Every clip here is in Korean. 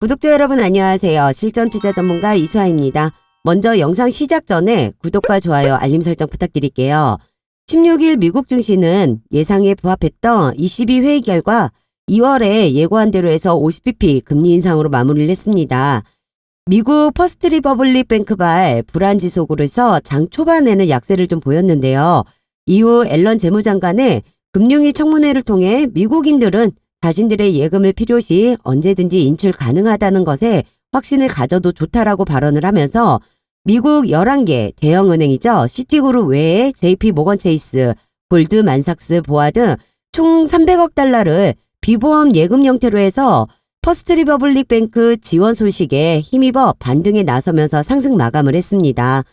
구독자 여러분 안녕하세요. 실전 투자 전문가 이수아입니다. 먼저 영상 시작 전에 구독과 좋아요, 알림 설정 부탁드릴게요. 16일 미국 증시는 예상에 부합했던 ECB 회의 결과 2월에 예고한 대로 해서 50bp 금리 인상으로 마무리를 했습니다. 미국 퍼스트 리퍼블릭 뱅크발 불안 지속으로 해서 장 초반에는 약세를 좀 보였는데요. 이후 앨런 재무장관의 금융위 청문회를 통해 미국인들은 자신들의 예금을 필요시 언제든지 인출 가능하다는 것에 확신을 가져도 좋다라고 발언을 하면서 미국 11개 대형은행이죠. 시티그룹 외에 JP 모건 체이스, 골드만삭스, 보아 등 총 300억 달러를 비보험 예금 형태로 해서 퍼스트 리퍼블릭 뱅크 지원 소식에 힘입어 반등에 나서면서 상승 마감을 했습니다.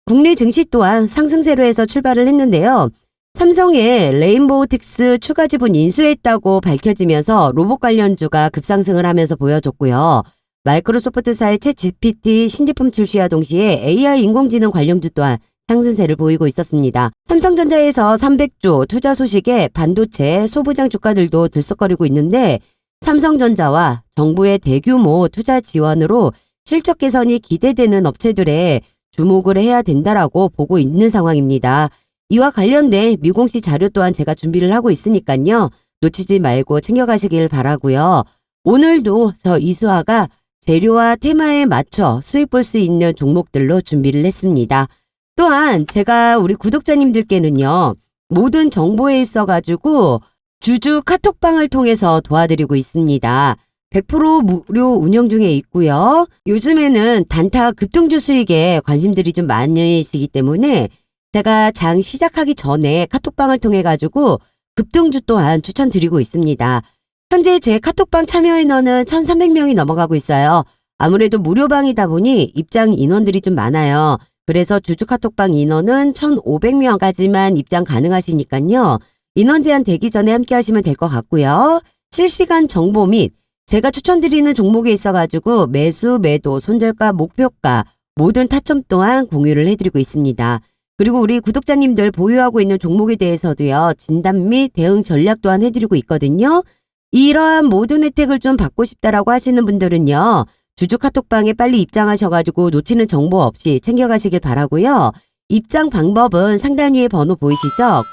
국내 증시 또한 상승세로 해서 출발을 했는데요. 삼성의 레인보우틱스 추가 지분 인수했다고 밝혀지면서 로봇 관련주가 급상승을 하면서 보여줬고요. 마이크로소프트사의 챗GPT 신제품 출시와 동시에 AI 인공지능 관련주 또한 상승세를 보이고 있었습니다. 삼성전자에서 300조 투자 소식에 반도체, 소부장 주가들도 들썩거리고 있는데 삼성전자와 정부의 대규모 투자 지원으로 실적 개선이 기대되는 업체들에 주목을 해야 된다라고 보고 있는 상황입니다. 이와 관련된 미공시 자료 또한 제가 준비를 하고 있으니까요. 놓치지 말고 챙겨가시길 바라고요. 오늘도 저 이수아가 재료와 테마에 맞춰 수익 볼 수 있는 종목들로 준비를 했습니다. 또한 제가 우리 구독자님들께는요. 모든 정보에 있어가지고 주주 카톡방을 통해서 도와드리고 있습니다. 100% 무료 운영 중에 있고요. 요즘에는 단타 급등주 수익에 관심들이 좀 많으시기 때문에 제가 장 시작하기 전에 카톡방을 통해 가지고 급등주 또한 추천드리고 있습니다. 현재 제 카톡방 참여 인원은 1,300명이 넘어가고 있어요. 아무래도 무료방이다 보니 입장 인원들이 좀 많아요. 그래서 주주 카톡방 인원은 1,500명까지만 입장 가능하시니까요. 인원 제한 되기 전에 함께 하시면 될 것 같고요. 실시간 정보 및 제가 추천드리는 종목에 있어가지고 매수, 매도, 손절가, 목표가 모든 타점 또한 공유를 해드리고 있습니다. 그리고 우리 구독자님들 보유하고 있는 종목에 대해서도요. 진단 및 대응 전략 또한 해드리고 있거든요. 이러한 모든 혜택을 좀 받고 싶다라고 하시는 분들은요. 주주 카톡방에 빨리 입장하셔가지고 놓치는 정보 없이 챙겨가시길 바라고요. 입장 방법은 상단 위에 번호 보이시죠?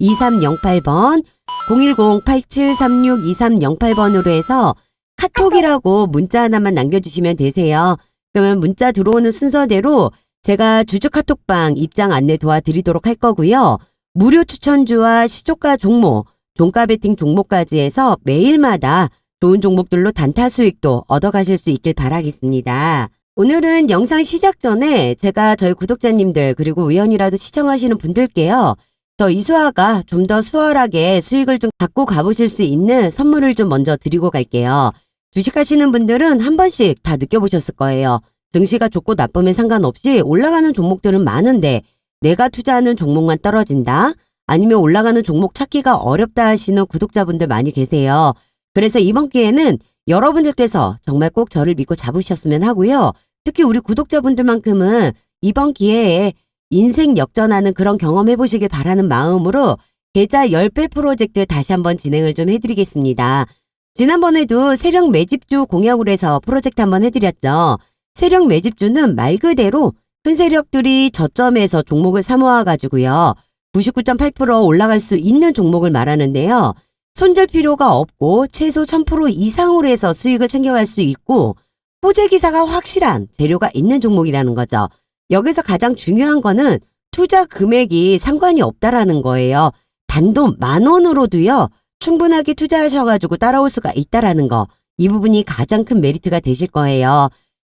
010-8736-2308번 010-8736-2308번으로 해서 카톡이라고 문자 하나만 남겨주시면 되세요. 그러면 문자 들어오는 순서대로 제가 주주 카톡방 입장 안내 도와드리도록 할 거고요. 무료 추천주와 시초가 종목, 종가 베팅 종목까지 해서 매일마다 좋은 종목들로 단타 수익도 얻어가실 수 있길 바라겠습니다. 오늘은 영상 시작 전에 제가 저희 구독자님들 그리고 우연이라도 시청하시는 분들께요. 저 이수아가 좀 더 수월하게 수익을 좀 갖고 가보실 수 있는 선물을 좀 먼저 드리고 갈게요. 주식하시는 분들은 한 번씩 다 느껴보셨을 거예요. 증시가 좋고 나쁘면 상관없이 올라가는 종목들은 많은데 내가 투자하는 종목만 떨어진다? 아니면 올라가는 종목 찾기가 어렵다 하시는 구독자분들 많이 계세요. 그래서 이번 기회는 여러분들께서 정말 꼭 저를 믿고 잡으셨으면 하고요. 특히 우리 구독자분들만큼은 이번 기회에 인생 역전하는 그런 경험 해보시길 바라는 마음으로 계좌 10배 프로젝트 다시 한번 진행을 좀 해드리겠습니다. 지난번에도 세력 매집주 공약으로 해서 프로젝트 한번 해드렸죠. 세력 매집주는 말 그대로 큰 세력들이 저점에서 종목을 사모아가지고요. 99.8% 올라갈 수 있는 종목을 말하는데요. 손절 필요가 없고 최소 1000% 이상으로 해서 수익을 챙겨갈 수 있고 호재 기사가 확실한 재료가 있는 종목이라는 거죠. 여기서 가장 중요한 거는 투자 금액이 상관이 없다라는 거예요. 단돈 10,000원으로도요. 충분하게 투자하셔가지고 따라올 수가 있다라는 거. 이 부분이 가장 큰 메리트가 되실 거예요.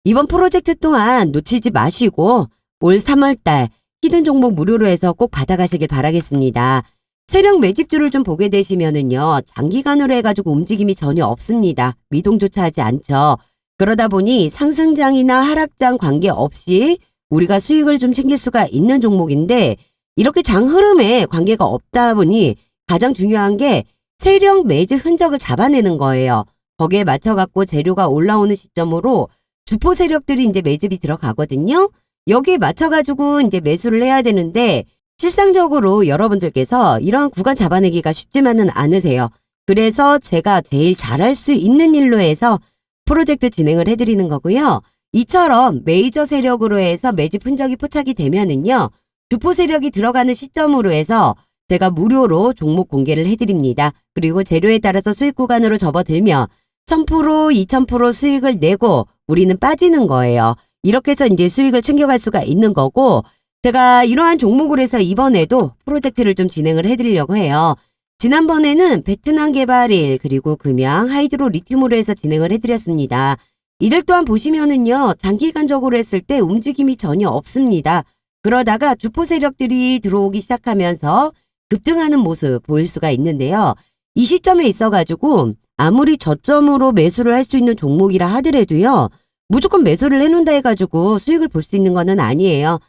이번 프로젝트 또한 놓치지 마시고 올 3월달 히든 종목 무료로 해서 꼭 받아가시길 바라겠습니다. 세력 매집주를 좀 보게 되시면은요. 장기간으로 해가지고 움직임이 전혀 없습니다. 미동조차 하지 않죠. 그러다 보니 상승장이나 하락장 관계없이 우리가 수익을 좀 챙길 수가 있는 종목인데 이렇게 장 흐름에 관계가 없다 보니 가장 중요한 게 세력 매집 흔적을 잡아내는 거예요. 거기에 맞춰갖고 재료가 올라오는 시점으로 주포 세력들이 이제 매집이 들어가거든요. 여기에 맞춰가지고 이제 매수를 해야 되는데 실상적으로 여러분들께서 이러한 구간 잡아내기가 쉽지만은 않으세요. 그래서 제가 제일 잘할 수 있는 일로 해서 프로젝트 진행을 해드리는 거고요. 이처럼 메이저 세력으로 해서 매집 흔적이 포착이 되면은요. 주포 세력이 들어가는 시점으로 해서 제가 무료로 종목 공개를 해드립니다. 그리고 재료에 따라서 수익 구간으로 접어들면 1000%, 2000% 수익을 내고 우리는 빠지는 거예요. 이렇게 해서 이제 수익을 챙겨갈 수가 있는 거고, 제가 이러한 종목을 해서 이번에도 프로젝트를 좀 진행을 해드리려고 해요. 지난번에는 베트남 개발일 그리고 금양 하이드로 리튬으로 해서 진행을 해드렸습니다. 이들 또한 보시면은요, 장기간적으로 했을 때 움직임이 전혀 없습니다. 그러다가 주포 세력들이 들어오기 시작하면서 급등하는 모습 보일 수가 있는데요. 이 시점에 있어가지고 아무리 저점으로 매수를 할 수 있는 종목이라 하더라도요, 무조건 매수를 해놓는다 해가지고 수익을 볼 수 있는 거는 아니에요.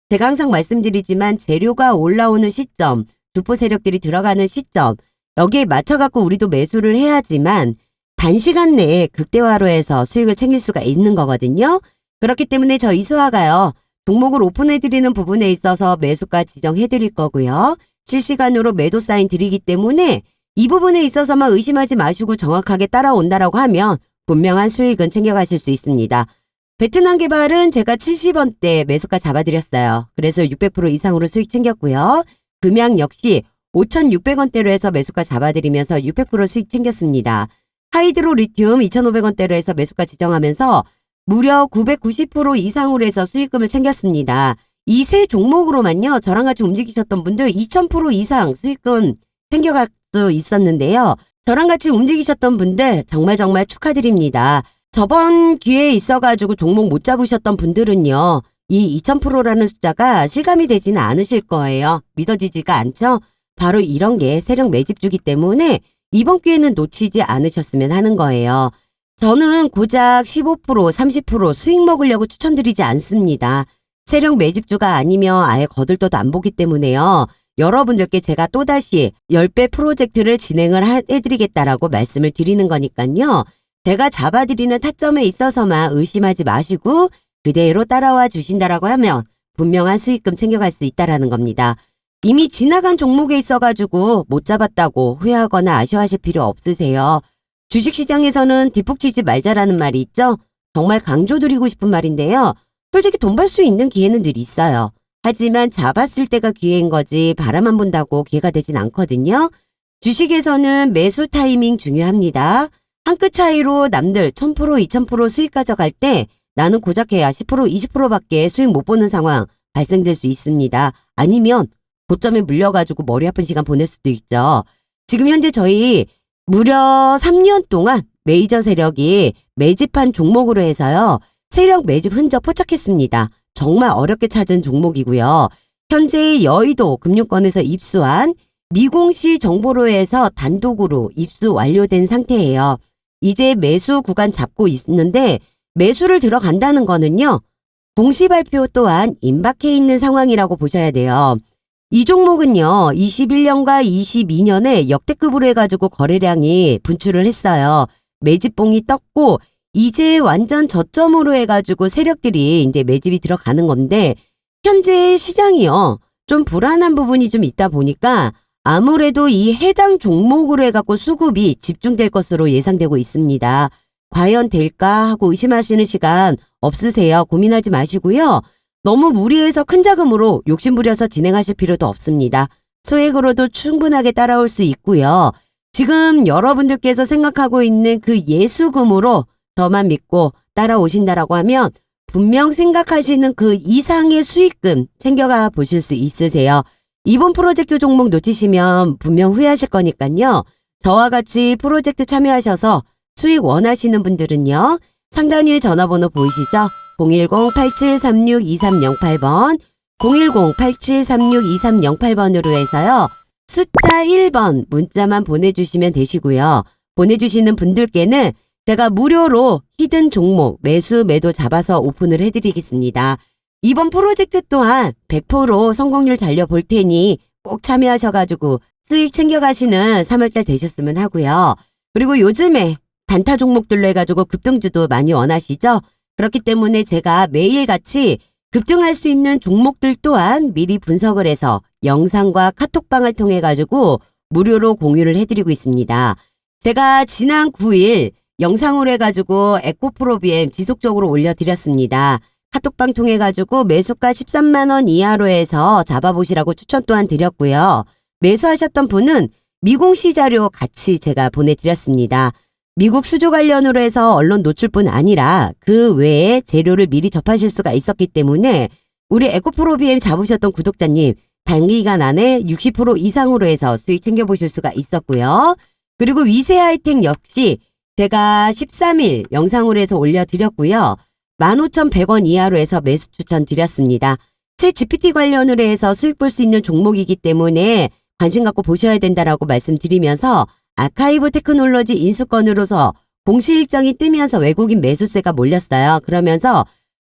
제가 항상 말씀드리지만 재료가 올라오는 시점, 주포 세력들이 들어가는 시점, 여기에 맞춰갖고 우리도 매수를 해야지만 단시간 내에 극대화로 해서 수익을 챙길 수가 있는 거거든요. 그렇기 때문에 저 이수아가요, 종목을 오픈해드리는 부분에 있어서 매수가 지정해드릴 거고요. 실시간으로 매도 사인 드리기 때문에 이 부분에 있어서만 의심하지 마시고 정확하게 따라온다라고 하면 분명한 수익은 챙겨가실 수 있습니다. 베트남 개발은 제가 70원대 매수가 잡아드렸어요. 그래서 600% 이상으로 수익 챙겼고요. 금양 역시 5,600원대로 해서 매수가 잡아드리면서 600% 수익 챙겼습니다. 하이드로 리튬 2,500원대로 해서 매수가 지정하면서 무려 990% 이상으로 해서 수익금을 챙겼습니다. 이 세 종목으로만요, 저랑 같이 움직이셨던 분들 2,000% 이상 수익금 챙겨갈 수 있었는데요. 저랑 같이 움직이셨던 분들 정말 축하드립니다. 저번 기회에 있어가지고 종목 못 잡으셨던 분들은요, 이 2000%라는 숫자가 실감이 되지는 않으실 거예요. 믿어지지가 않죠? 바로 이런 게 세력 매집주기 때문에 이번 기회는 놓치지 않으셨으면 하는 거예요. 저는 고작 15%, 30% 수익 먹으려고 추천드리지 않습니다. 세력 매집주가 아니면 아예 거들떠도 안 보기 때문에요. 여러분들께 제가 또다시 10배 프로젝트를 진행을 해드리겠다라고 말씀을 드리는 거니까요. 제가 잡아드리는 타점에 있어서만 의심하지 마시고 그대로 따라와 주신다라고 하면 분명한 수익금 챙겨갈 수 있다라는 겁니다. 이미 지나간 종목에 있어가지고 못 잡았다고 후회하거나 아쉬워하실 필요 없으세요. 주식시장에서는 뒷북치지 말자라는 말이 있죠? 정말 강조드리고 싶은 말인데요. 솔직히 돈 벌 수 있는 기회는 늘 있어요. 하지만 잡았을 때가 기회인 거지 바라만 본다고 기회가 되진 않거든요. 주식에서는 매수 타이밍 중요합니다. 한 끗 차이로 남들 1000%, 2000% 수익 가져갈 때 나는 고작해야 10%, 20%밖에 수익 못 보는 상황 발생될 수 있습니다. 아니면 고점에 물려가지고 머리 아픈 시간 보낼 수도 있죠. 지금 현재 저희 무려 3년 동안 메이저 세력이 매집한 종목으로 해서요. 세력 매집 흔적 포착했습니다. 정말 어렵게 찾은 종목이고요. 현재 여의도 금융권에서 입수한 미공시 정보로 해서 단독으로 입수 완료된 상태예요. 이제 매수 구간 잡고 있는데 매수를 들어간다는 거는요. 공시 발표 또한 임박해 있는 상황이라고 보셔야 돼요. 이 종목은요. 21년과 22년에 역대급으로 해가지고 거래량이 분출을 했어요. 매집봉이 떴고 이제 완전 저점으로 해가지고 세력들이 이제 매집이 들어가는 건데 현재 시장이요. 좀 불안한 부분이 좀 있다 보니까 아무래도 이 해당 종목으로 해갖고 수급이 집중될 것으로 예상되고 있습니다. 과연 될까 하고 의심하시는 시간 없으세요. 고민하지 마시고요. 너무 무리해서 큰 자금으로 욕심부려서 진행하실 필요도 없습니다. 소액으로도 충분하게 따라올 수 있고요. 지금 여러분들께서 생각하고 있는 그 예수금으로 저만 믿고 따라오신다라고 하면 분명 생각하시는 그 이상의 수익금 챙겨가 보실 수 있으세요. 이번 프로젝트 종목 놓치시면 분명 후회하실 거니까요. 저와 같이 프로젝트 참여하셔서 수익 원하시는 분들은요. 상단 위에 전화번호 보이시죠? 010-8736-2308번 010-8736-2308번으로 해서요. 숫자 1번 문자만 보내주시면 되시고요. 보내주시는 분들께는 제가 무료로 히든 종목 매수 매도 잡아서 오픈을 해드리겠습니다. 이번 프로젝트 또한 100% 성공률 달려볼 테니 꼭 참여하셔가지고 수익 챙겨가시는 3월달 되셨으면 하고요. 그리고 요즘에 단타 종목들로 해가지고 급등주도 많이 원하시죠? 그렇기 때문에 제가 매일같이 급등할 수 있는 종목들 또한 미리 분석을 해서 영상과 카톡방을 통해 가지고 무료로 공유를 해드리고 있습니다. 제가 지난 9일 영상으로 해가지고 에코프로비엠 지속적으로 올려드렸습니다. 카톡방 통해가지고 매수가 13만원 이하로 해서 잡아보시라고 추천 또한 드렸고요. 매수하셨던 분은 미공시 자료 같이 제가 보내드렸습니다. 미국 수주 관련으로 해서 언론 노출뿐 아니라 그 외에 재료를 미리 접하실 수가 있었기 때문에 우리 에코프로비엠 잡으셨던 구독자님 단기간 안에 60% 이상으로 해서 수익 챙겨보실 수가 있었고요. 그리고 위세 하이텍 역시 제가 13일 영상으로 해서 올려드렸고요. 15,100원 이하로 해서 매수 추천 드렸습니다. 챗 GPT 관련으로 해서 수익 볼 수 있는 종목이기 때문에 관심 갖고 보셔야 된다라고 말씀드리면서 아카이브 테크놀로지 인수권으로서 공시 일정이 뜨면서 외국인 매수세가 몰렸어요. 그러면서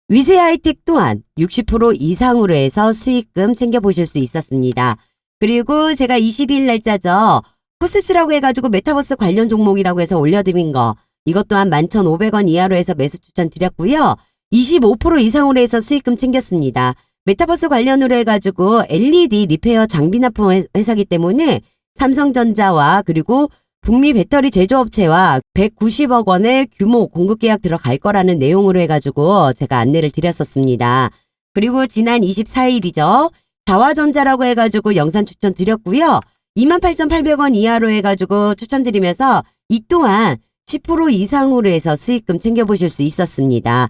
위세 하이텍 또한 60% 이상으로 해서 수익금 챙겨보실 수 있었습니다. 그리고 제가 22일 날짜죠. 코세스라고 해가지고 메타버스 관련 종목이라고 해서 올려드린 거 이것 또한 11,500원 이하로 해서 매수 추천 드렸고요. 25% 이상으로 해서 수익금 챙겼습니다. 메타버스 관련으로 해가지고 LED 리페어 장비 납품 회사기 때문에 삼성전자와 그리고 북미 배터리 제조업체와 190억 원의 규모 공급 계약 들어갈 거라는 내용으로 해가지고 제가 안내를 드렸었습니다. 그리고 지난 24일이죠. 자화전자라고 해가지고 영상 추천 드렸고요. 28,800원 이하로 해가지고 추천드리면서 이 또한 10% 이상으로 해서 수익금 챙겨보실 수 있었습니다.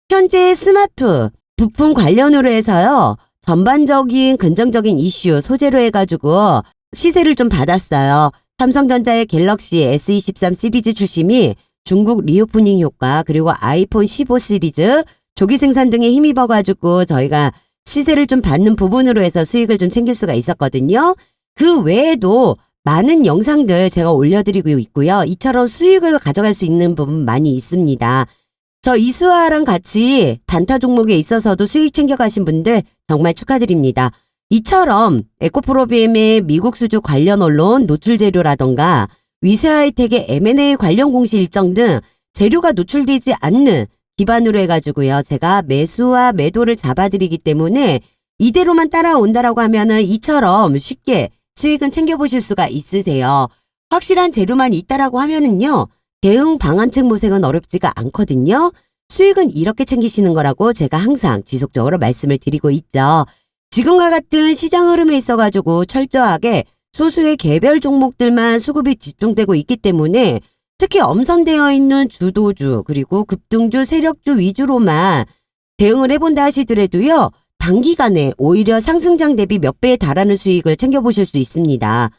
현재 스마트 부품 관련으로 해서요. 전반적인 긍정적인 이슈 소재로 해가지고 시세를 좀 받았어요. 삼성전자의 갤럭시 S23 시리즈 출시 및 중국 리오프닝 효과 그리고 아이폰 15 시리즈 조기 생산 등에 힘입어가지고 저희가 시세를 좀 받는 부분으로 해서 수익을 좀 챙길 수가 있었거든요. 그 외에도 많은 영상들 제가 올려드리고 있고요. 이처럼 수익을 가져갈 수 있는 부분 많이 있습니다. 저 이수아랑 같이 단타 종목에 있어서도 수익 챙겨가신 분들 정말 축하드립니다. 이처럼 에코프로비엠의 미국 수주 관련 언론 노출 재료라던가 위세 하이텍의 M&A 관련 공시 일정 등 재료가 노출되지 않는 기반으로 해가지고요. 제가 매수와 매도를 잡아드리기 때문에 이대로만 따라온다라고 하면은 이처럼 쉽게 수익은 챙겨보실 수가 있으세요. 확실한 재료만 있다라고 하면은요. 대응 방안책 모색은 어렵지가 않거든요. 수익은 이렇게 챙기시는 거라고 제가 항상 지속적으로 말씀을 드리고 있죠. 지금과 같은 시장 흐름에 있어가지고 철저하게 소수의 개별 종목들만 수급이 집중되고 있기 때문에 특히 엄선되어 있는 주도주 그리고 급등주 세력주 위주로만 대응을 해본다 하시더라도요. 단기간에 오히려 상승장 대비 몇 배에 달하는 수익을 챙겨보실 수 있습니다.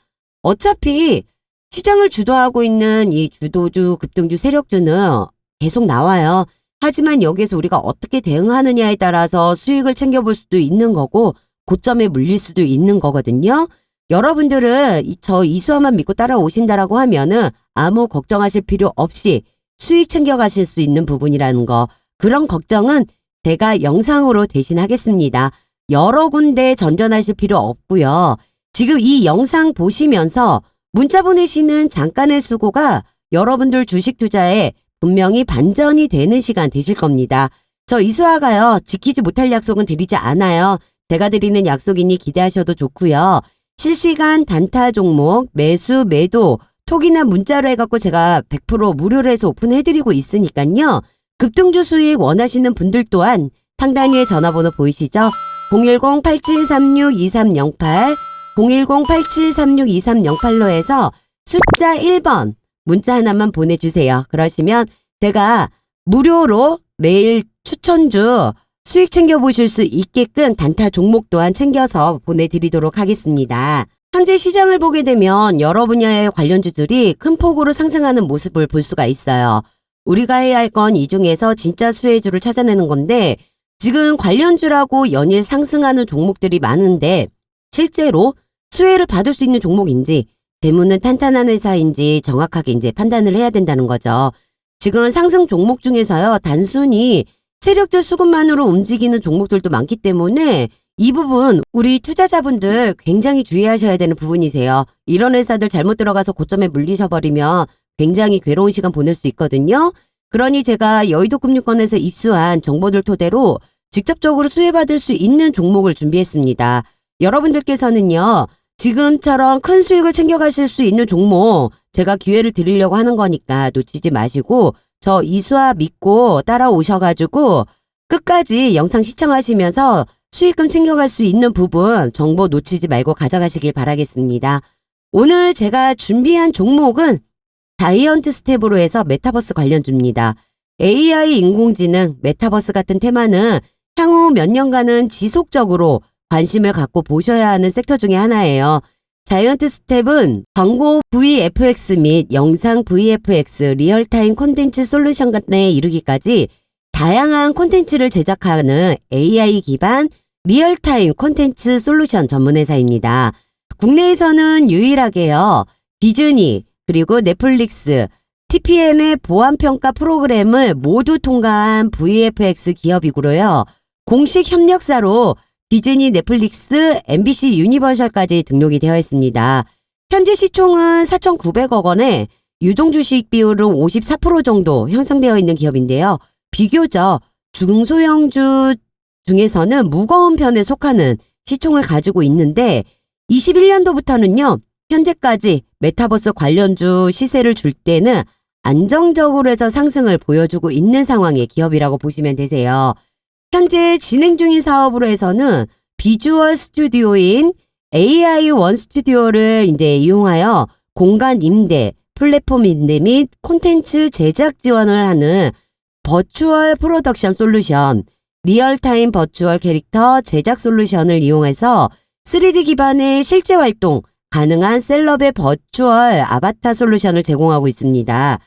어차피 시장을 주도하고 있는 이 주도주, 급등주, 세력주는 계속 나와요. 하지만 여기에서 우리가 어떻게 대응하느냐에 따라서 수익을 챙겨볼 수도 있는 거고 고점에 물릴 수도 있는 거거든요. 여러분들은 저 이수화만 믿고 따라오신다라고 하면은 아무 걱정하실 필요 없이 수익 챙겨가실 수 있는 부분이라는 거. 그런 걱정은 제가 영상으로 대신하겠습니다. 여러 군데 전전하실 필요 없고요. 지금 이 영상 보시면서 문자 보내시는 잠깐의 수고가 여러분들 주식 투자에 분명히 반전이 되는 시간 되실 겁니다. 저 이수아가요. 지키지 못할 약속은 드리지 않아요. 제가 드리는 약속이니 기대하셔도 좋고요. 실시간 단타 종목 매수 매도 톡이나 문자로 해갖고 제가 100% 무료로 해서 오픈해드리고 있으니까요. 급등주 수익 원하시는 분들 또한 상단위에 전화번호 보이시죠? 010-8736-2308 010-8736-2308로 해서 숫자 1번 문자 하나만 보내주세요. 그러시면 제가 무료로 매일 추천주 수익 챙겨보실 수 있게끔 단타 종목 또한 챙겨서 보내드리도록 하겠습니다. 현재 시장을 보게 되면 여러 분야의 관련주들이 큰 폭으로 상승하는 모습을 볼 수가 있어요. 우리가 해야 할 건 이 중에서 진짜 수혜주를 찾아내는 건데 지금 관련주라고 연일 상승하는 종목들이 많은데 실제로 수혜를 받을 수 있는 종목인지 대문은 탄탄한 회사인지 정확하게 이제 판단을 해야 된다는 거죠. 지금 상승 종목 중에서요. 단순히 세력들 수급만으로 움직이는 종목들도 많기 때문에 이 부분 우리 투자자분들 굉장히 주의하셔야 되는 부분이세요. 이런 회사들 잘못 들어가서 고점에 물리셔버리면 굉장히 괴로운 시간 보낼 수 있거든요. 그러니 제가 여의도금융권에서 입수한 정보들 토대로 직접적으로 수혜받을 수 있는 종목을 준비했습니다. 여러분들께서는요. 지금처럼 큰 수익을 챙겨가실 수 있는 종목 제가 기회를 드리려고 하는 거니까 놓치지 마시고 저 이수아 믿고 따라오셔가지고 끝까지 영상 시청하시면서 수익금 챙겨갈 수 있는 부분 정보 놓치지 말고 가져가시길 바라겠습니다. 오늘 제가 준비한 종목은 자이언트 스텝으로 해서 메타버스 관련주입니다. AI 인공지능, 메타버스 같은 테마는 향후 몇 년간은 지속적으로 관심을 갖고 보셔야 하는 섹터 중에 하나예요. 자이언트 스텝은 광고 VFX 및 영상 VFX 리얼타임 콘텐츠 솔루션 간에 이르기까지 다양한 콘텐츠를 제작하는 AI 기반 리얼타임 콘텐츠 솔루션 전문 회사입니다. 국내에서는 유일하게요. 디즈니 그리고 넷플릭스, TPN의 보안평가 프로그램을 모두 통과한 VFX 기업이고요. 공식 협력사로 디즈니, 넷플릭스, MBC 유니버셜까지 등록이 되어 있습니다. 현재 시총은 4,900억 원에 유동주식 비율은 54% 정도 형성되어 있는 기업인데요. 비교적 중소형주 중에서는 무거운 편에 속하는 시총을 가지고 있는데 21년도부터는요. 현재까지 메타버스 관련주 시세를 줄 때는 안정적으로 해서 상승을 보여주고 있는 상황의 기업이라고 보시면 되세요. 현재 진행 중인 사업으로 해서는 비주얼 스튜디오인 AI 원 스튜디오를 이제 이용하여 공간 임대, 플랫폼 임대 및 콘텐츠 제작 지원을 하는 버추얼 프로덕션 솔루션, 리얼타임 버추얼 캐릭터 제작 솔루션을 이용해서 3D 기반의 실제 활동 가능한 셀럽의 버추얼 아바타 솔루션을 제공하고 있습니다.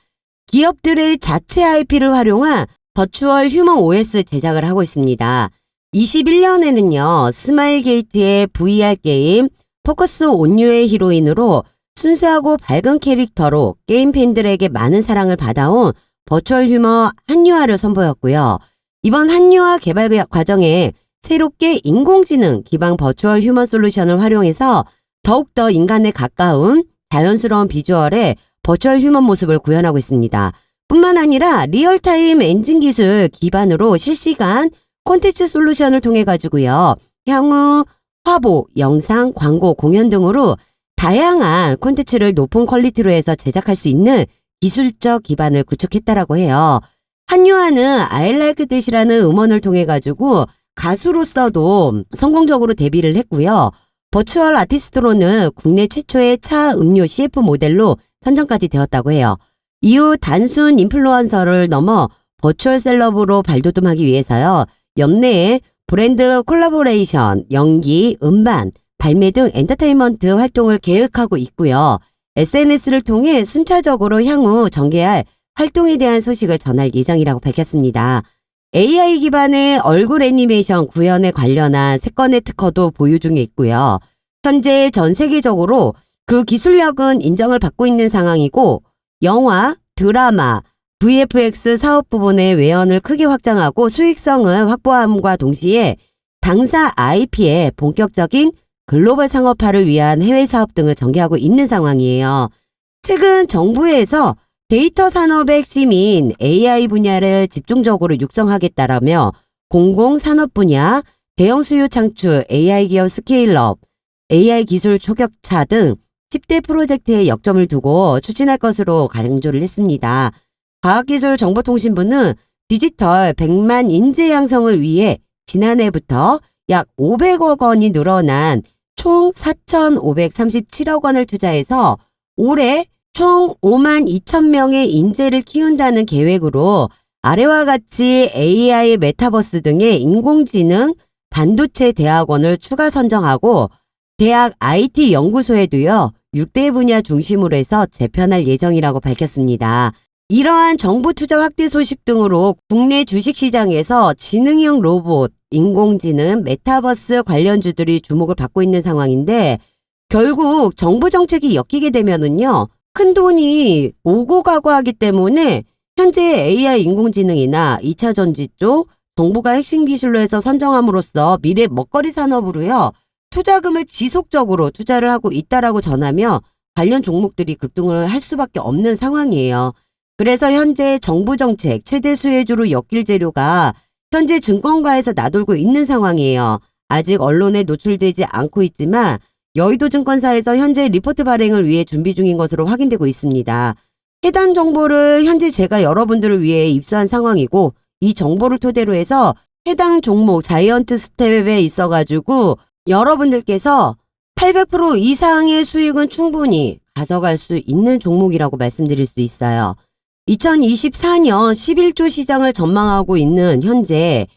기업들의 자체 IP를 활용한 버추얼 휴먼 OS 제작을 하고 있습니다. 21년에는요. 스마일 게이트의 VR 게임 포커스 온유의 히로인으로 순수하고 밝은 캐릭터로 게임 팬들에게 많은 사랑을 받아온 버추얼 휴먼 한유아를 선보였고요. 이번 한유아 개발 과정에 새롭게 인공지능 기반 버추얼 휴먼 솔루션을 활용해서 더욱더 인간에 가까운 자연스러운 비주얼의 버추얼 휴먼 모습을 구현하고 있습니다. 뿐만 아니라 리얼타임 엔진 기술 기반으로 실시간 콘텐츠 솔루션을 통해 가지고요. 향후 화보, 영상, 광고, 공연 등으로 다양한 콘텐츠를 높은 퀄리티로 해서 제작할 수 있는 기술적 기반을 구축했다라고 해요. 한유아는 I like that이라는 음원을 통해 가지고 가수로서도 성공적으로 데뷔를 했고요. 버추얼 아티스트로는 국내 최초의 차 음료 CF 모델로 선정까지 되었다고 해요. 이후 단순 인플루언서를 넘어 버추얼 셀럽으로 발돋움하기 위해서요. 연내에 브랜드 콜라보레이션, 연기, 음반, 발매 등 엔터테인먼트 활동을 계획하고 있고요. SNS를 통해 순차적으로 향후 전개할 활동에 대한 소식을 전할 예정이라고 밝혔습니다. AI 기반의 얼굴 애니메이션 구현에 관련한 3건의 특허도 보유 중에 있고요. 현재 전 세계적으로 그 기술력은 인정을 받고 있는 상황이고 영화, 드라마, VFX 사업 부분의 외연을 크게 확장하고 수익성을 확보함과 동시에 당사 IP의 본격적인 글로벌 상업화를 위한 해외 사업 등을 전개하고 있는 상황이에요. 최근 정부에서 데이터 산업의 핵심인 AI 분야를 집중적으로 육성하겠다라며 공공산업 분야, 대형 수요 창출, AI 기업 스케일업, AI 기술 초격차 등 10대 프로젝트에 역점을 두고 추진할 것으로 강조를 했습니다. 과학기술정보통신부는 디지털 100만 인재 양성을 위해 지난해부터 약 500억 원이 늘어난 총 4,537억 원을 투자해서 올해 총 5만 2천 명의 인재를 키운다는 계획으로 아래와 같이 AI, 메타버스 등의 인공지능, 반도체 대학원을 추가 선정하고 대학 IT 연구소에도요 6대 분야 중심으로 해서 재편할 예정이라고 밝혔습니다. 이러한 정부 투자 확대 소식 등으로 국내 주식시장에서 지능형 로봇, 인공지능, 메타버스 관련주들이 주목을 받고 있는 상황인데 결국 정부 정책이 엮이게 되면은요 큰 돈이 오고 가고 하기 때문에 현재 AI 인공지능이나 2차 전지 쪽 정부가 핵심 기술로 해서 선정함으로써 미래 먹거리 산업으로요 투자금을 지속적으로 투자를 하고 있다라고 전하며 관련 종목들이 급등을 할 수밖에 없는 상황이에요. 그래서 현재 정부 정책 최대 수혜주로 엮일 재료가 현재 증권가에서 나돌고 있는 상황이에요. 아직 언론에 노출되지 않고 있지만 여의도증권사에서 현재 리포트 발행을 위해 준비 중인 것으로 확인되고 있습니다. 해당 정보를 현재 제가 여러분들을 위해 입수한 상황이고 이 정보를 토대로 해서 해당 종목 자이언트 스텝에 있어가지고 여러분들께서 800% 이상의 수익은 충분히 가져갈 수 있는 종목이라고 말씀드릴 수 있어요. 2024년 11조 시장을 전망하고 있는 현재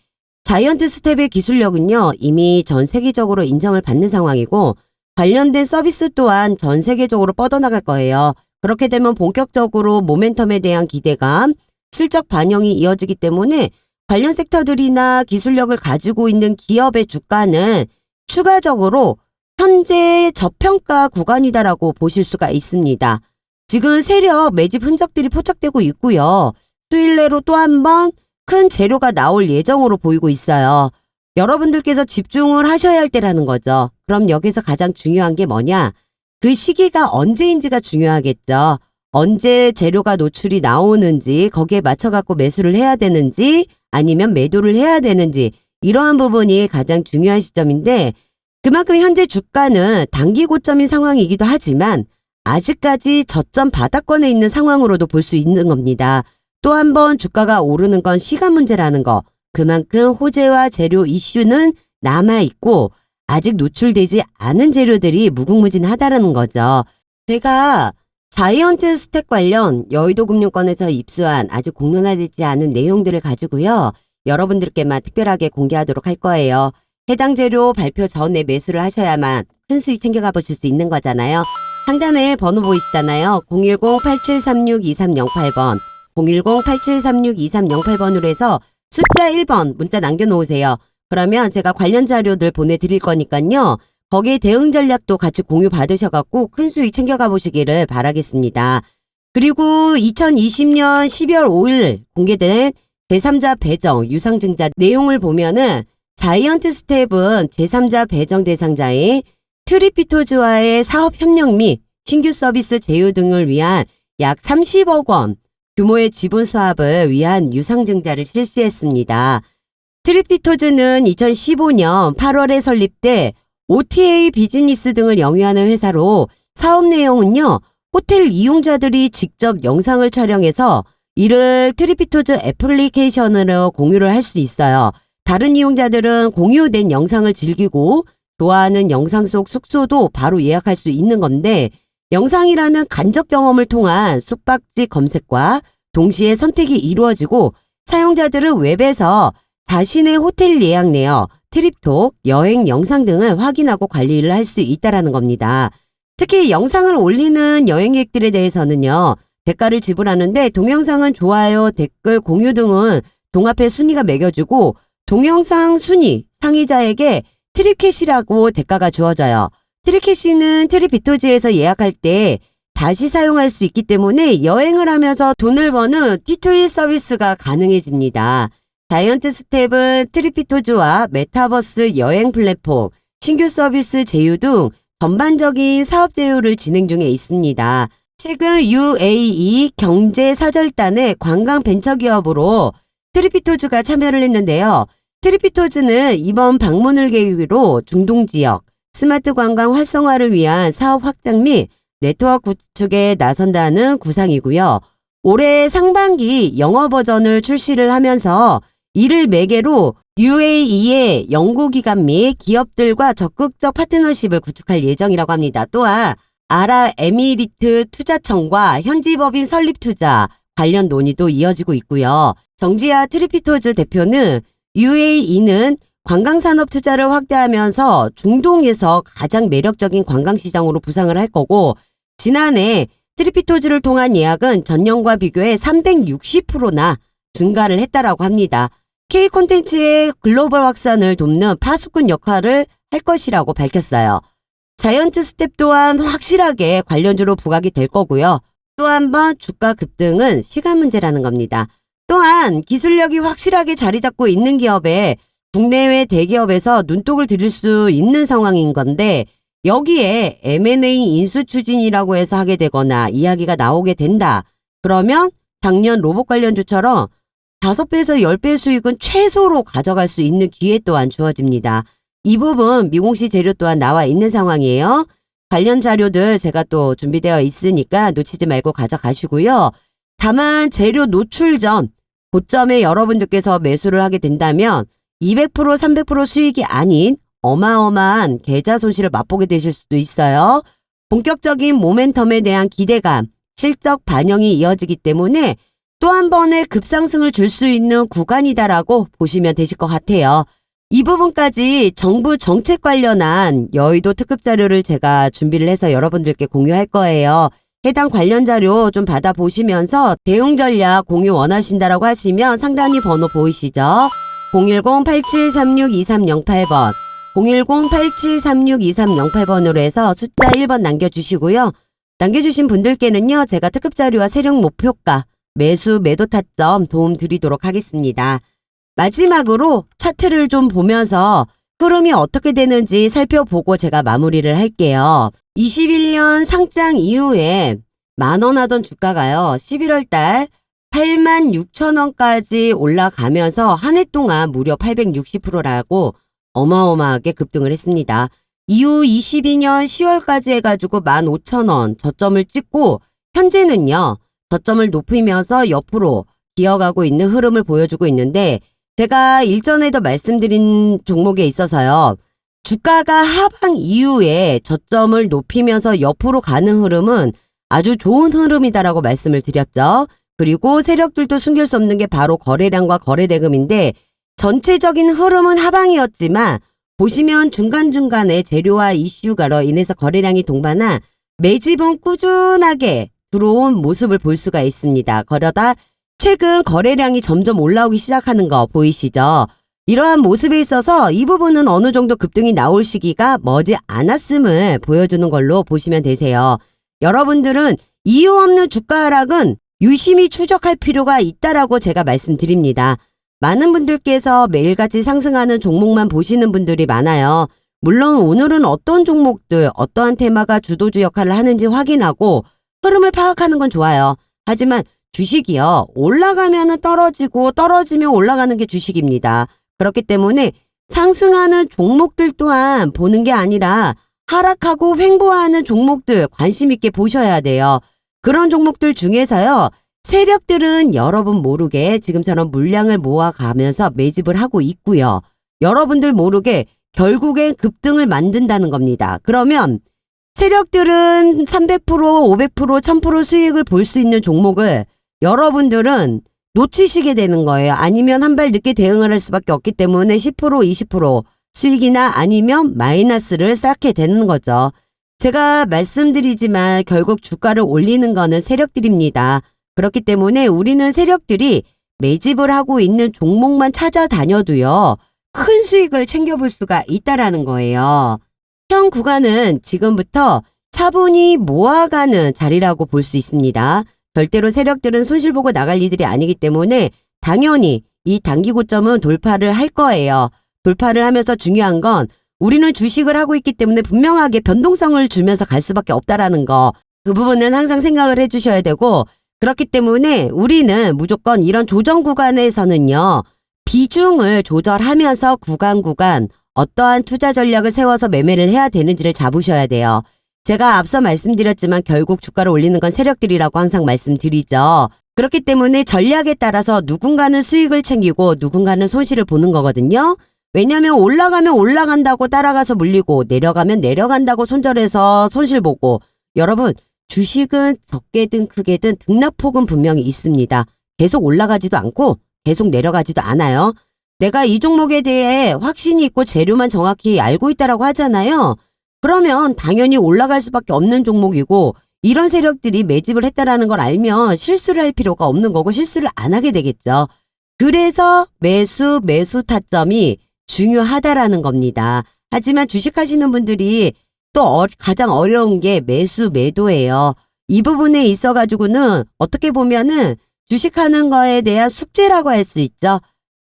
자이언트 스텝의 기술력은요, 이미 전 세계적으로 인정을 받는 상황이고 관련된 서비스 또한 전 세계적으로 뻗어나갈 거예요. 그렇게 되면 본격적으로 모멘텀에 대한 기대감, 실적 반영이 이어지기 때문에 관련 섹터들이나 기술력을 가지고 있는 기업의 주가는 추가적으로 현재 저평가 구간이다라고 보실 수가 있습니다. 지금 세력 매집 흔적들이 포착되고 있고요. 수일 내로 또 한 번 큰 재료가 나올 예정으로 보이고 있어요. 여러분들께서 집중을 하셔야 할 때라는 거죠. 그럼 여기서 가장 중요한 게 뭐냐? 그 시기가 언제인지가 중요하겠죠. 언제 재료가 노출이 나오는지 거기에 맞춰갖고 매수를 해야 되는지 아니면 매도를 해야 되는지 이러한 부분이 가장 중요한 시점인데 그만큼 현재 주가는 단기 고점인 상황이기도 하지만 아직까지 저점 바닥권에 있는 상황으로도 볼 수 있는 겁니다. 또 한 번 주가가 오르는 건 시간 문제라는 거. 그만큼 호재와 재료 이슈는 남아있고 아직 노출되지 않은 재료들이 무궁무진하다는 거죠. 제가 자이언트 스택 관련 여의도금융권에서 입수한 아직 공론화되지 않은 내용들을 가지고요. 여러분들께만 특별하게 공개하도록 할 거예요. 해당 재료 발표 전에 매수를 하셔야만 큰 수익 챙겨가 보실 수 있는 거잖아요. 상단에 번호 보이시잖아요. 010-8736-2308번 010-8736-2308번으로 해서 숫자 1번 문자 남겨놓으세요. 그러면 제가 관련 자료들 보내드릴 거니까요. 거기에 대응 전략도 같이 공유 받으셔갖고 큰 수익 챙겨가 보시기를 바라겠습니다. 그리고 2020년 12월 5일 공개된 제3자 배정 유상증자 내용을 보면은 자이언트 스텝은 제3자 배정 대상자인 트리피토즈와의 사업 협력 및 신규 서비스 제휴 등을 위한 약 30억 원 규모의 지분 수합을 위한 유상증자를 실시했습니다. 트리피토즈는 2015년 8월에 설립돼 OTA 비즈니스 등을 영위하는 회사로 사업 내용은요. 호텔 이용자들이 직접 영상을 촬영해서 이를 트리피토즈 애플리케이션으로 공유를 할 수 있어요. 다른 이용자들은 공유된 영상을 즐기고 좋아하는 영상 속 숙소도 바로 예약할 수 있는 건데 영상이라는 간접 경험을 통한 숙박지 검색과 동시에 선택이 이루어지고 사용자들은 웹에서 자신의 호텔 예약 내역, 트립톡, 여행 영상 등을 확인하고 관리를 할 수 있다는 겁니다. 특히 영상을 올리는 여행객들에 대해서는요. 대가를 지불하는데 동영상은 좋아요, 댓글, 공유 등은 동합해 순위가 매겨주고 동영상 순위 상위자에게 트립캐시라고 대가가 주어져요. 트립캐시는 트립비토즈에서 예약할 때 다시 사용할 수 있기 때문에 여행을 하면서 돈을 버는 T2E 서비스가 가능해집니다. 자이언트 스텝은 트립비토즈와 메타버스 여행 플랫폼, 신규 서비스 제휴 등 전반적인 사업 제휴를 진행 중에 있습니다. 최근 UAE 경제사절단의 관광 벤처기업으로 트리피토즈가 참여를 했는데요. 트리피토즈는 이번 방문을 계기로 중동지역 스마트 관광 활성화를 위한 사업 확장 및 네트워크 구축에 나선다는 구상이고요. 올해 상반기 영어 버전을 출시를 하면서 이를 매개로 UAE의 연구기관 및 기업들과 적극적 파트너십을 구축할 예정이라고 합니다. 또한 아랍에미리트 투자청과 현지 법인 설립 투자 관련 논의도 이어지고 있고요. 정지아 트리피토즈 대표는 UAE는 관광산업 투자를 확대하면서 중동에서 가장 매력적인 관광시장으로 부상을 할 거고 지난해 트리피토즈를 통한 예약은 전년과 비교해 360%나 증가를 했다라고 합니다. K콘텐츠의 글로벌 확산을 돕는 파수꾼 역할을 할 것이라고 밝혔어요. 자이언트 스텝 또한 확실하게 관련주로 부각이 될 거고요. 또 한 번 주가 급등은 시간 문제라는 겁니다. 또한 기술력이 확실하게 자리 잡고 있는 기업에 국내외 대기업에서 눈독을 들일 수 있는 상황인 건데 여기에 M&A 인수 추진이라고 해서 하게 되거나 이야기가 나오게 된다. 그러면 작년 로봇 관련주처럼 5배에서 10배 수익은 최소로 가져갈 수 있는 기회 또한 주어집니다. 이 부분 미공시 재료 또한 나와 있는 상황이에요. 관련 자료들 제가 또 준비되어 있으니까 놓치지 말고 가져가시고요. 다만 재료 노출 전 고점에 여러분들께서 매수를 하게 된다면 200% 300% 수익이 아닌 어마어마한 계좌 손실을 맛보게 되실 수도 있어요. 본격적인 모멘텀에 대한 기대감, 실적 반영이 이어지기 때문에 또 한 번의 급상승을 줄 수 있는 구간이다라고 보시면 되실 것 같아요. 이 부분까지 정부 정책 관련한 여의도 특급 자료를 제가 준비를 해서 여러분들께 공유할 거예요. 해당 관련 자료 좀 받아보시면서 대응 전략 공유 원하신다라고 하시면 상단위 번호 보이시죠? 010-8736-2308번 010-8736-2308번으로 해서 숫자 1번 남겨주시고요. 남겨주신 분들께는요. 제가 특급 자료와 세력 목표가, 매수, 매도 타점 도움 드리도록 하겠습니다. 마지막으로 차트를 좀 보면서 흐름이 어떻게 되는지 살펴보고 제가 마무리를 할게요. 21년 상장 이후에 만원 하던 주가가요. 11월 달 86,000원까지 올라가면서 한 해 동안 무려 860%라고 어마어마하게 급등을 했습니다. 이후 22년 10월까지 해가지고 15,000원 저점을 찍고 현재는요. 저점을 높이면서 옆으로 기어가고 있는 흐름을 보여주고 있는데 제가 일전에도 말씀드린 종목에 있어서요. 주가가 하방 이후에 저점을 높이면서 옆으로 가는 흐름은 아주 좋은 흐름이다라고 말씀을 드렸죠. 그리고 세력들도 숨길 수 없는 게 바로 거래량과 거래대금인데 전체적인 흐름은 하방이었지만 보시면 중간중간에 재료와 이슈가로 인해서 거래량이 동반한 매집은 꾸준하게 들어온 모습을 볼 수가 있습니다. 그러다 최근 거래량이 점점 올라오기 시작하는 거 보이시죠? 이러한 모습에 있어서 이 부분은 어느 정도 급등이 나올 시기가 머지 않았음을 보여주는 걸로 보시면 되세요. 여러분들은 이유 없는 주가 하락은 유심히 추적할 필요가 있다라고 제가 말씀드립니다. 많은 분들께서 매일같이 상승하는 종목만 보시는 분들이 많아요. 물론 오늘은 어떤 종목들, 어떠한 테마가 주도주 역할을 하는지 확인하고 흐름을 파악하는 건 좋아요. 하지만 주식이요. 올라가면 떨어지고 떨어지면 올라가는 게 주식입니다. 그렇기 때문에 상승하는 종목들 또한 보는 게 아니라 하락하고 횡보하는 종목들 관심 있게 보셔야 돼요. 그런 종목들 중에서요. 세력들은 여러분 모르게 지금처럼 물량을 모아가면서 매집을 하고 있고요. 여러분들 모르게 결국엔 급등을 만든다는 겁니다. 그러면 세력들은 300%, 500%, 1000% 수익을 볼 수 있는 종목을 여러분들은 놓치시게 되는 거예요. 아니면 한 발 늦게 대응을 할 수밖에 없기 때문에 10%, 20% 수익이나 아니면 마이너스를 쌓게 되는 거죠. 제가 말씀드리지만 결국 주가를 올리는 거는 세력들입니다. 그렇기 때문에 우리는 세력들이 매집을 하고 있는 종목만 찾아다녀도요. 큰 수익을 챙겨볼 수가 있다라는 거예요. 현 구간은 지금부터 차분히 모아가는 자리라고 볼 수 있습니다. 절대로 세력들은 손실 보고 나갈 이들이 아니기 때문에 당연히 이 단기 고점은 돌파를 할 거예요. 돌파를 하면서 중요한 건 우리는 주식을 하고 있기 때문에 분명하게 변동성을 주면서 갈 수밖에 없다라는 거. 그 부분은 항상 생각을 해주셔야 되고 그렇기 때문에 우리는 무조건 이런 조정 구간에서는요. 비중을 조절하면서 구간 어떠한 투자 전략을 세워서 매매를 해야 되는지를 잡으셔야 돼요. 제가 앞서 말씀드렸지만 결국 주가를 올리는 건 세력들이라고 항상 말씀드리죠. 그렇기 때문에 전략에 따라서 누군가는 수익을 챙기고 누군가는 손실을 보는 거거든요. 왜냐하면 올라가면 올라간다고 따라가서 물리고 내려가면 내려간다고 손절해서 손실 보고 여러분 주식은 적게든 크게든 등락폭은 분명히 있습니다. 계속 올라가지도 않고 계속 내려가지도 않아요. 내가 이 종목에 대해 확신이 있고 재료만 정확히 알고 있다라고 하잖아요. 그러면 당연히 올라갈 수밖에 없는 종목이고 이런 세력들이 매집을 했다라는 걸 알면 실수를 할 필요가 없는 거고 실수를 안 하게 되겠죠. 그래서 매수 타점이 중요하다라는 겁니다. 하지만 주식하시는 분들이 또 가장 어려운 게 매수 매도예요. 이 부분에 있어가지고는 어떻게 보면은 주식하는 거에 대한 숙제라고 할 수 있죠.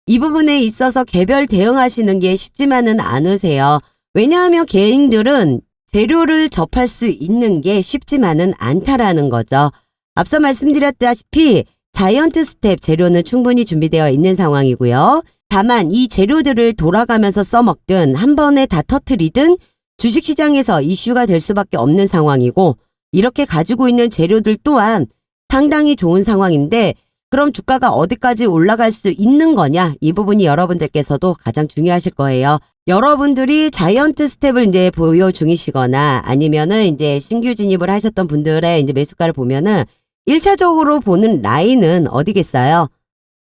이 부분에 있어서 개별 대응하시는 게 쉽지만은 않으세요. 왜냐하면 개인들은 재료를 접할 수 있는 게 쉽지만은 않다라는 거죠. 앞서 말씀드렸다시피 자이언트 스텝 재료는 충분히 준비되어 있는 상황이고요. 다만 이 재료들을 돌아가면서 써먹든 한 번에 다 터트리든 주식시장에서 이슈가 될 수밖에 없는 상황이고, 이렇게 가지고 있는 재료들 또한 상당히 좋은 상황인데, 그럼 주가가 어디까지 올라갈 수 있는 거냐? 이 부분이 여러분들께서도 가장 중요하실 거예요. 여러분들이 자이언트 스텝을 이제 보유 중이시거나 아니면은 이제 신규 진입을 하셨던 분들의 이제 매수가를 보면은 1차적으로 보는 라인은 어디겠어요?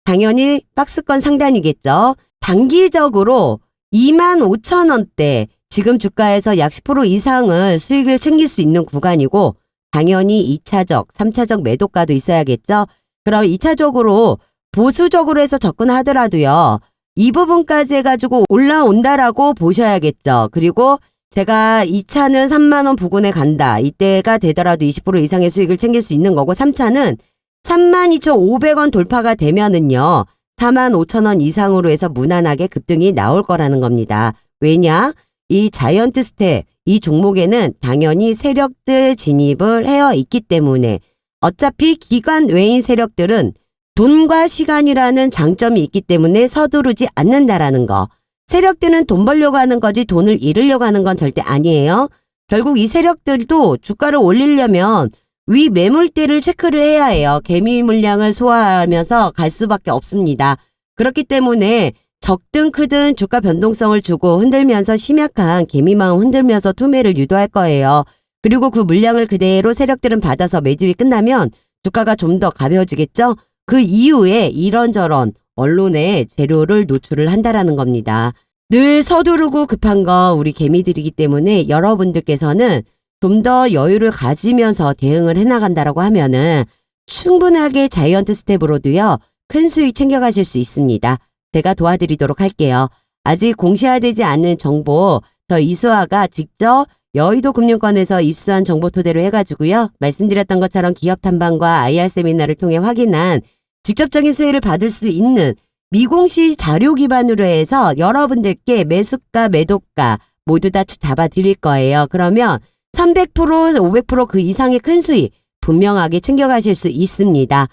당연히 박스권 상단이겠죠. 단기적으로 25,000원대, 지금 주가에서 약 10% 이상을 수익을 챙길 수 있는 구간이고, 당연히 2차적, 3차적 매도가도 있어야겠죠. 그럼 2차적으로 보수적으로 해서 접근하더라도요, 이 부분까지 해가지고 올라온다라고 보셔야겠죠. 그리고 제가 2차는 3만원 부근에 간다. 이때가 되더라도 20% 이상의 수익을 챙길 수 있는 거고, 3차는 32,500원 돌파가 되면은요, 45,000원 이상으로 해서 무난하게 급등이 나올 거라는 겁니다. 왜냐? 이 자이언트 스텝, 이 종목에는 당연히 세력들 진입을 해어 있기 때문에, 어차피 기관 외인 세력들은 돈과 시간이라는 장점이 있기 때문에 서두르지 않는다라는 거. 세력들은 돈 벌려고 하는 거지 돈을 잃으려고 하는 건 절대 아니에요. 결국 이 세력들도 주가를 올리려면 위 매물대를 체크를 해야 해요. 개미 물량을 소화하면서 갈 수밖에 없습니다. 그렇기 때문에 적든 크든 주가 변동성을 주고 흔들면서 심약한 개미 마음 흔들면서 투매를 유도할 거예요. 그리고 그 물량을 그대로 세력들은 받아서 매집이 끝나면 주가가 좀 더 가벼워지겠죠? 그 이후에 이런저런 언론에 재료를 노출을 한다라는 겁니다. 늘 서두르고 급한 거 우리 개미들이기 때문에 여러분들께서는 좀 더 여유를 가지면서 대응을 해나간다라고 하면은 충분하게 자이언트 스텝으로도요, 큰 수익 챙겨가실 수 있습니다. 제가 도와드리도록 할게요. 아직 공시화되지 않은 정보, 저 이수아가 직접 여의도 금융권에서 입수한 정보 토대로 해가지고요, 말씀드렸던 것처럼 기업 탐방과 IR 세미나를 통해 확인한 직접적인 수혜를 받을 수 있는 미공시 자료 기반으로 해서 여러분들께 매수가, 매도가 모두 다 잡아드릴 거예요. 그러면 300%, 500%그 이상의 큰 수익 분명하게 챙겨가실 수 있습니다.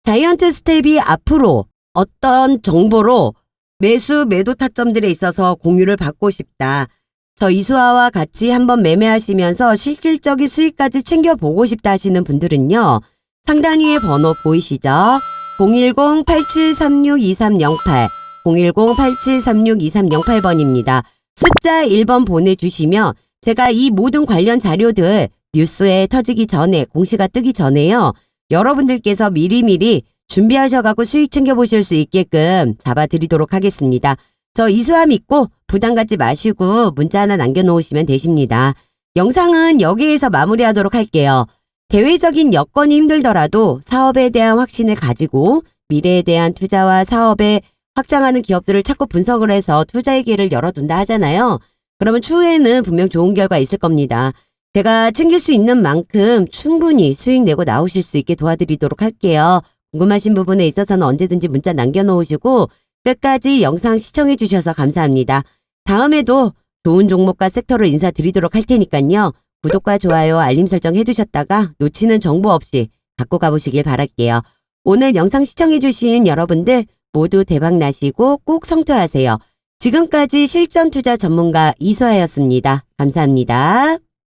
자이언트 스텝이 앞으로 어떤 정보로 매수, 매도 타점들에 있어서 공유를 받고 싶다. 저 이수아와 같이 한번 매매하시면서 실질적인 수익까지 챙겨보고 싶다 하시는 분들은요, 상단 위에 번호 보이시죠? 010-8736-2308, 010-8736-2308번입니다. 숫자 1번 보내주시면 제가 이 모든 관련 자료들 뉴스에 터지기 전에, 공시가 뜨기 전에요, 여러분들께서 미리미리 준비하셔갖고 수익 챙겨보실 수 있게끔 잡아드리도록 하겠습니다. 저 이수아 믿고 부담 갖지 마시고 문자 하나 남겨놓으시면 되십니다. 영상은 여기에서 마무리하도록 할게요. 대외적인 여건이 힘들더라도 사업에 대한 확신을 가지고 미래에 대한 투자와 사업에 확장하는 기업들을 자꾸 분석을 해서 투자의 기회를 열어둔다 하잖아요. 그러면 추후에는 분명 좋은 결과 있을 겁니다. 제가 챙길 수 있는 만큼 충분히 수익 내고 나오실 수 있게 도와드리도록 할게요. 궁금하신 부분에 있어서는 언제든지 문자 남겨놓으시고 끝까지 영상 시청해 주셔서 감사합니다. 다음에도 좋은 종목과 섹터로 인사드리도록 할 테니까요. 구독과 좋아요, 알림 설정 해두셨다가 놓치는 정보 없이 갖고 가보시길 바랄게요. 오늘 영상 시청해 주신 여러분들 모두 대박 나시고 꼭 성투하세요. 지금까지 실전 투자 전문가 이수아였습니다. 감사합니다.